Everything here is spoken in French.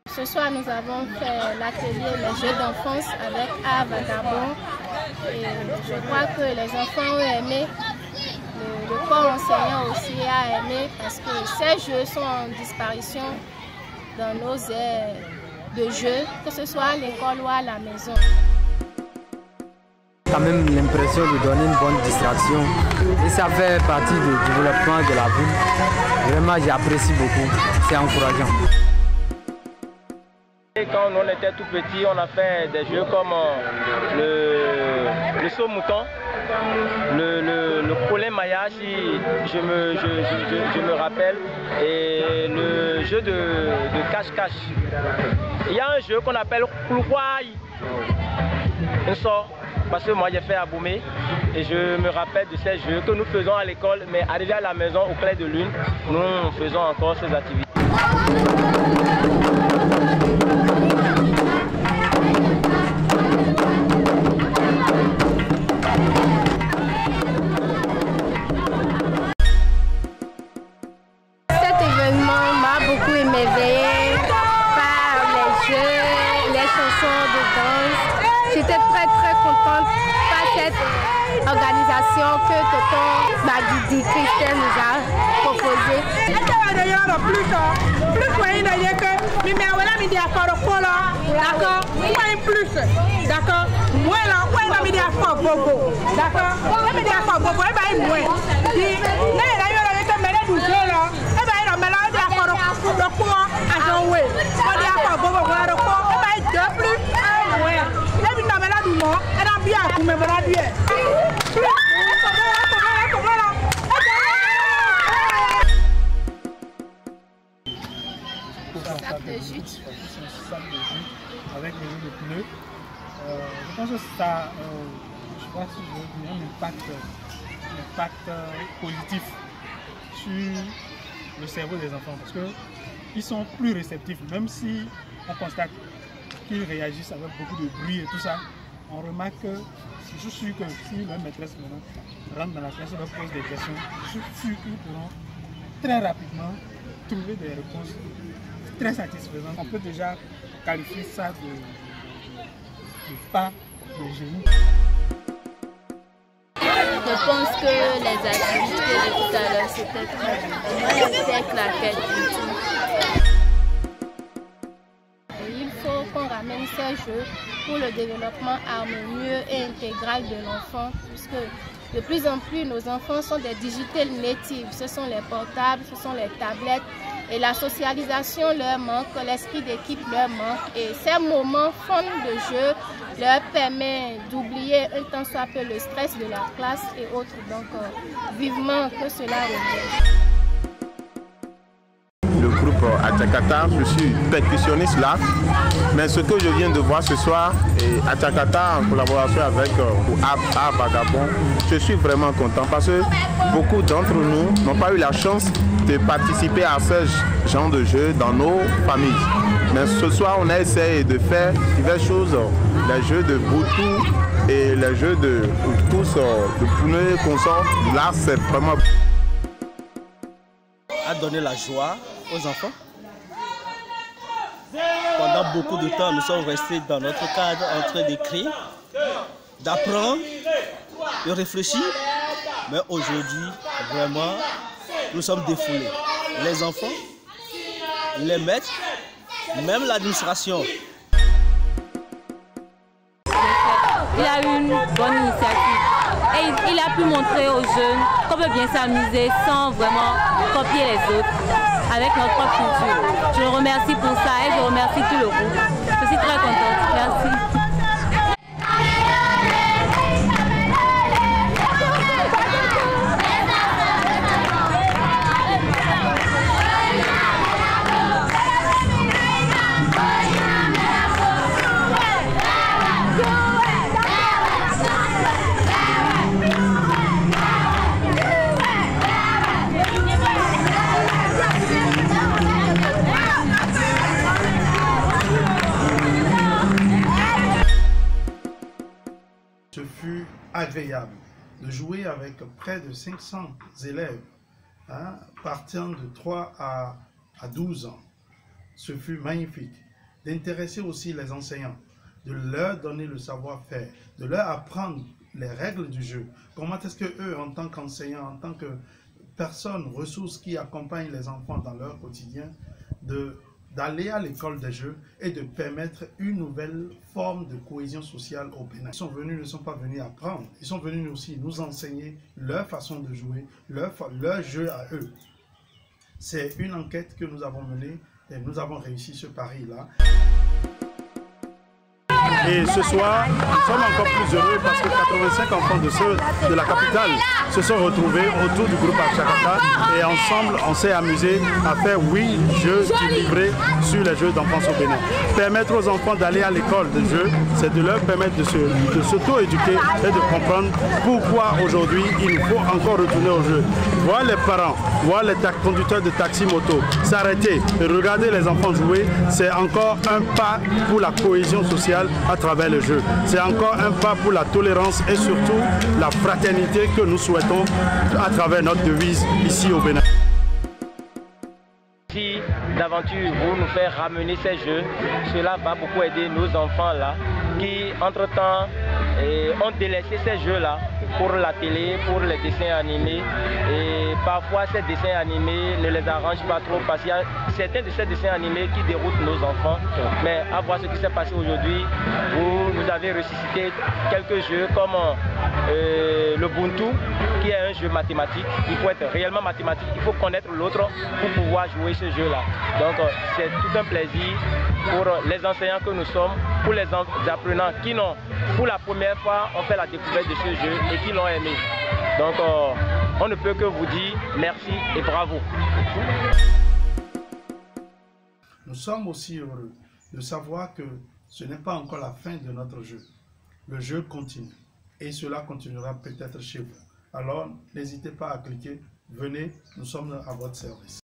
Ce soir, nous avons fait l'atelier Les Jeux d'enfance avec Art Vagabond. Et je crois que les enfants ont aimé. Le corps enseignant aussi a aimé parce que ces jeux sont en disparition dans nos aires de jeux, que ce soit à l'école ou à la maison. Quand même l'impression de donner une bonne distraction et ça fait partie du développement de la ville. Vraiment, j'apprécie beaucoup, c'est encourageant. Quand on était tout petit, on a fait des jeux comme le saut mouton, le collet maillage, si je me rappelle, et le jeu de cache-cache. Il y a un jeu qu'on appelle Koulouaï. Un sort, parce que moi j'ai fait à Boumé et je me rappelle de ces jeux que nous faisons à l'école, mais arrivé à la maison au clair de lune, nous faisons encore ces activités. Cet événement m'a beaucoup émerveillée par les jeux, les chansons de danse. J'étais très contente par cette organisation que tonton Magidi Christelle nous a proposée. Avec les roues de pneus, je pense que ça, je sais pas si je veux dire, un impact positif sur le cerveau des enfants parce qu'ils sont plus réceptifs, même si on constate qu'ils réagissent avec beaucoup de bruit et tout ça. On remarque que je suis sûr que si leur maîtresse maintenant rentre dans la classe et leur pose des questions, je suis sûr qu'ils pourront très rapidement trouver des réponses très satisfaisantes. On peut déjà qualifier ça de pas de génie. Je pense que les activités de tout à l'heure c'était très bien. C'était claquette du tout. Il faut qu'on ramène ces jeux pour le développement harmonieux et intégral de l'enfant, puisque de plus en plus nos enfants sont des digital natives. Ce sont les portables, ce sont les tablettes. Et la socialisation leur manque, l'esprit d'équipe leur manque. Et ces moments fun de jeu leur permettent d'oublier un temps soit peu le stress de la classe et autres. Donc, vivement que cela revienne. Le groupe Atchakata, je suis percussionniste là, mais ce que je viens de voir ce soir, et Atchakata en collaboration avec Art Vagabond, je suis vraiment content parce que beaucoup d'entre nous n'ont pas eu la chance de participer à ce genre de jeu dans nos familles. Mais ce soir, on a essayé de faire diverses choses, les jeux de boutou et les jeux de tous, de pneus qu'on sort. Là, c'est vraiment à donner la joie aux enfants. Pendant beaucoup de temps, nous sommes restés dans notre cadre en train d'écrire, d'apprendre, de réfléchir. Mais aujourd'hui, vraiment, nous sommes défoulés. Les enfants, les maîtres, même l'administration. Il a eu une bonne initiative et il a pu montrer aux jeunes qu'on peut bien s'amuser sans vraiment copier les autres avec notre propre culture. Je le remercie pour ça et je remercie tout le groupe. Je suis très contente. Merci. agréable de jouer avec près de 500 élèves, partant de 3 à 12 ans. Ce fut magnifique. D'intéresser aussi les enseignants, de leur donner le savoir-faire, de leur apprendre les règles du jeu. Comment est-ce que eux, en tant qu'enseignants, en tant que personnes, ressources qui accompagnent les enfants dans leur quotidien, d'aller à l'école des jeux et de permettre une nouvelle forme de cohésion sociale au Bénin. Ils ne sont pas venus apprendre, ils sont venus aussi nous enseigner leur façon de jouer, leur jeu à eux. C'est une enquête que nous avons menée et nous avons réussi ce pari-là. Et ce soir, nous sommes encore plus heureux parce que 85 enfants de la capitale se sont retrouvés autour du groupe Achakata et ensemble on s'est amusé à faire 8 jeux livrés sur les jeux d'enfance au Bénin. Permettre aux enfants d'aller à l'école de jeux, c'est de leur permettre de s'auto-éduquer et de comprendre pourquoi aujourd'hui il nous faut encore retourner au jeu. Voir les parents, voir les conducteurs de taxi-moto s'arrêter et regarder les enfants jouer, c'est encore un pas pour la cohésion sociale à travers le jeu. C'est encore un pas pour la tolérance et surtout la fraternité que nous souhaitons à travers notre devise ici au Bénin. Si d'aventure vous nous faire ramener ces jeux, cela va beaucoup aider nos enfants là qui entre-temps ont délaissé ces jeux-là pour la télé, pour les dessins animés. Et parfois ces dessins animés ne les arrangent pas trop parce qu'il y a certains de ces dessins animés qui déroutent nos enfants. Mais à voir ce qui s'est passé aujourd'hui, vous nous avez ressuscité quelques jeux comme le Buntu, qui est un jeu mathématique. Il faut être réellement mathématique, il faut connaître l'autre pour pouvoir jouer ce jeu-là. Donc c'est tout un plaisir pour les enseignants que nous sommes, pour les apprenants qui n'ont, pour la première fois, on fait la découverte de ce jeu et qui l'ont aimé. Donc on ne peut que vous dire merci et bravo. Nous sommes aussi heureux de savoir que ce n'est pas encore la fin de notre jeu. Le jeu continue et cela continuera peut-être chez vous. Alors n'hésitez pas à cliquer, venez, nous sommes à votre service.